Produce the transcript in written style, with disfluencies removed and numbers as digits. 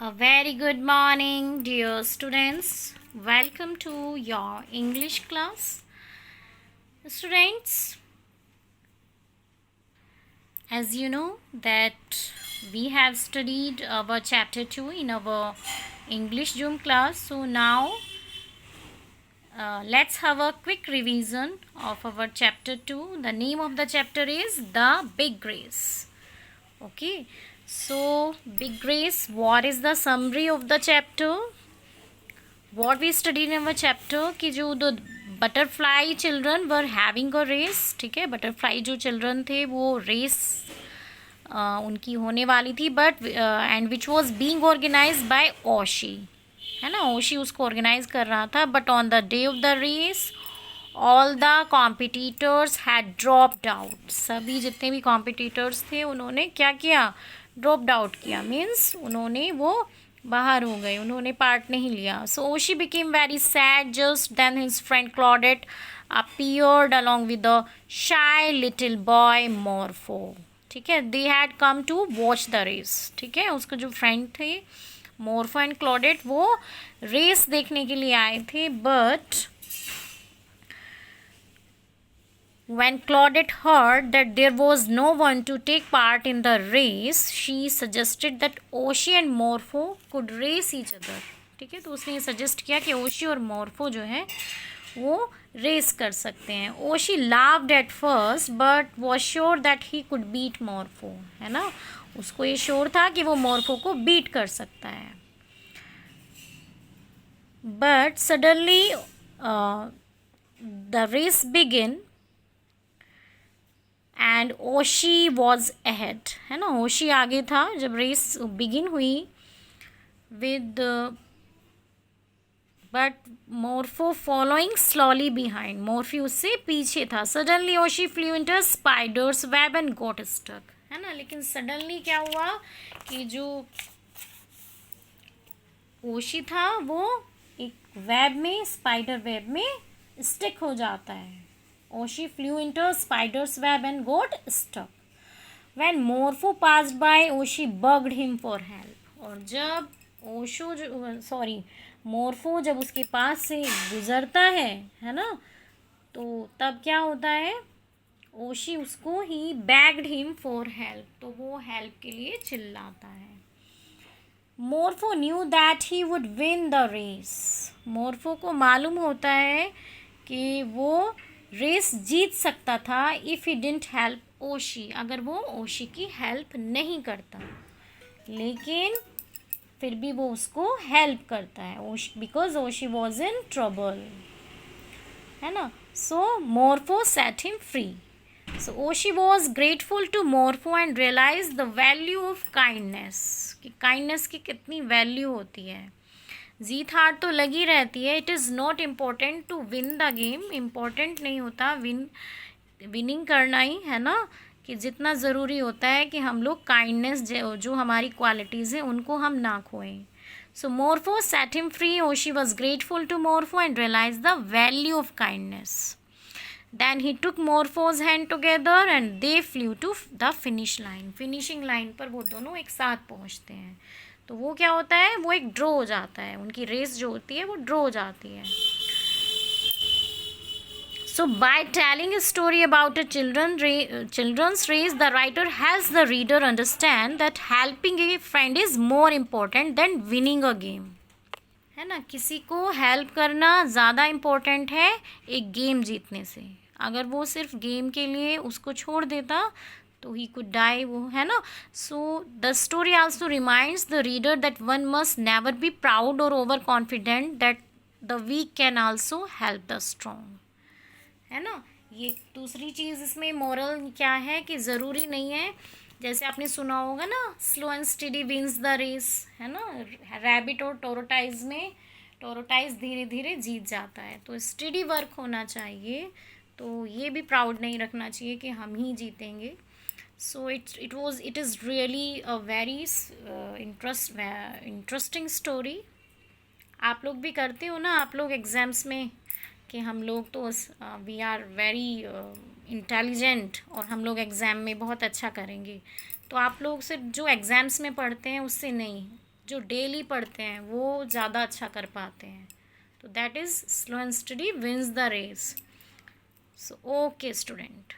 A very good morning, dear students. Welcome to your English class. Students, as you know that we have studied our chapter 2 in our English Zoom class. So now let's have a quick revision of our chapter 2. The name of the chapter is The Big Race. Okay. So, Big Race, what is the summary of the chapter? What we studied in our chapter कि जो the butterfly children were having a race, ठीक है, butterfly जो children थे वो race उनकी होने वाली थी, but and which was being organized by ओशी, है ना, ओशी उसको ऑर्गेनाइज कर रहा था. But on the day of the race all the competitors had dropped out. सभी जितने भी कॉम्पिटिटर्स थे उन्होंने क्या किया, ड्रॉप्ड आउट किया. मीन्स उन्होंने वो बाहर हो गए, उन्होंने पार्ट नहीं लिया. So Oshi became very sad. Just then his friend Claudette appeared along with the shy little boy Morpho. ठीक है, they had come to watch the race. ठीक है, उसका जो फ्रेंड थे मोरफो एंड क्लॉडेट वो रेस देखने के लिए आए थे. But when Claudette heard that there was no one to take part in the race, she suggested that Oshi and Morpho could race each other. ठीक है, तो उसने सजेस्ट किया कि ओशी और मोरफो जो है वो रेस कर सकते हैं. ओशी laughed at first but was sure that he could beat Morpho. है ना, उसको ये श्योर था कि वो मोरफो को बीट कर सकता है. But suddenly the race began and Oshi was ahead. है ना, ओशी आगे था जब रेस बिगिन हुई with, but Morpho following slowly behind. Morpho उससे पीछे था. Suddenly Oshi flew into spider's web and got stuck. है ना, लेकिन सडनली क्या हुआ कि जो ओशी था वो एक वेब में, स्पाइडर वेब में स्टिक हो जाता है. Oshi flew into a spider's web and got stuck. When Morpho passed by, Oshi begged him for help. और जब मोरफो जब उसके पास से गुजरता है ना, तो तब क्या होता है, ओशी उसको ही begged him for help, तो वो हेल्प के लिए चिल्लाता है. Morpho knew that he would win the race. Morpho को मालूम होता है कि वो रेस जीत सकता था इफ़ ही डिडंट हेल्प ओशी, अगर वो ओशी की हेल्प नहीं करता. लेकिन फिर भी वो उसको हेल्प करता है, Oshi, because Oshi was in trouble. है ना. So Morpho set him free. So Oshi was grateful to Morpho and realise the value of kindness, कि काइंडनेस की कितनी वैल्यू होती है. जीत हार तो लगी रहती है. It is not important to win the game. Important नहीं होता विनिंग करना ही, है ना, कि जितना ज़रूरी होता है कि हम लोग काइंडनेस जो हमारी क्वालिटीज़ हैं उनको हम ना खोएं. So Morpho set him free. Oshi was grateful to Morpho and realise the value of kindness. Then he took Morpho's hand together and they flew to the finish line. Finishing line पर वो दोनों एक साथ पहुँचते हैं. तो वो क्या होता है, वो एक ड्रॉ हो जाता है, उनकी रेस जो होती है वो ड्रॉ हो जाती है. So by telling a story about a children's race, the writer helps the reader understand that helping a friend is more important than winning a game. है ना, किसी को हेल्प करना ज़्यादा इम्पोर्टेंट है एक गेम जीतने से. अगर वो सिर्फ गेम के लिए उसको छोड़ देता तो ही कुड डाई, वो, है ना. So the story also reminds the reader that one must never be proud or over confident, that the weak can also help the strong. है ना, ये दूसरी चीज़ इसमें मोरल क्या है कि ज़रूरी नहीं है, जैसे आपने सुना होगा ना, slow and steady wins the race. है ना, रैबिट और टोरोटाइज में टोरोटाइज धीरे धीरे जीत जाता है. तो स्टडी वर्क होना चाहिए. तो ये भी प्राउड नहीं रखना चाहिए कि हम ही जीतेंगे. So it is really a very interesting story. आप लोग भी करते हो ना, आप लोग एग्ज़ाम्स में, कि हम लोग तो वी आर वेरी इंटेलिजेंट और हम लोग एग्ज़ाम में बहुत अच्छा करेंगे. तो आप लोग सिर्फ जो एग्ज़ाम्स में पढ़ते हैं उससे नहीं, जो डेली पढ़ते हैं वो ज़्यादा अच्छा कर पाते हैं. तो that is slow and steady wins the race. So, okay, student.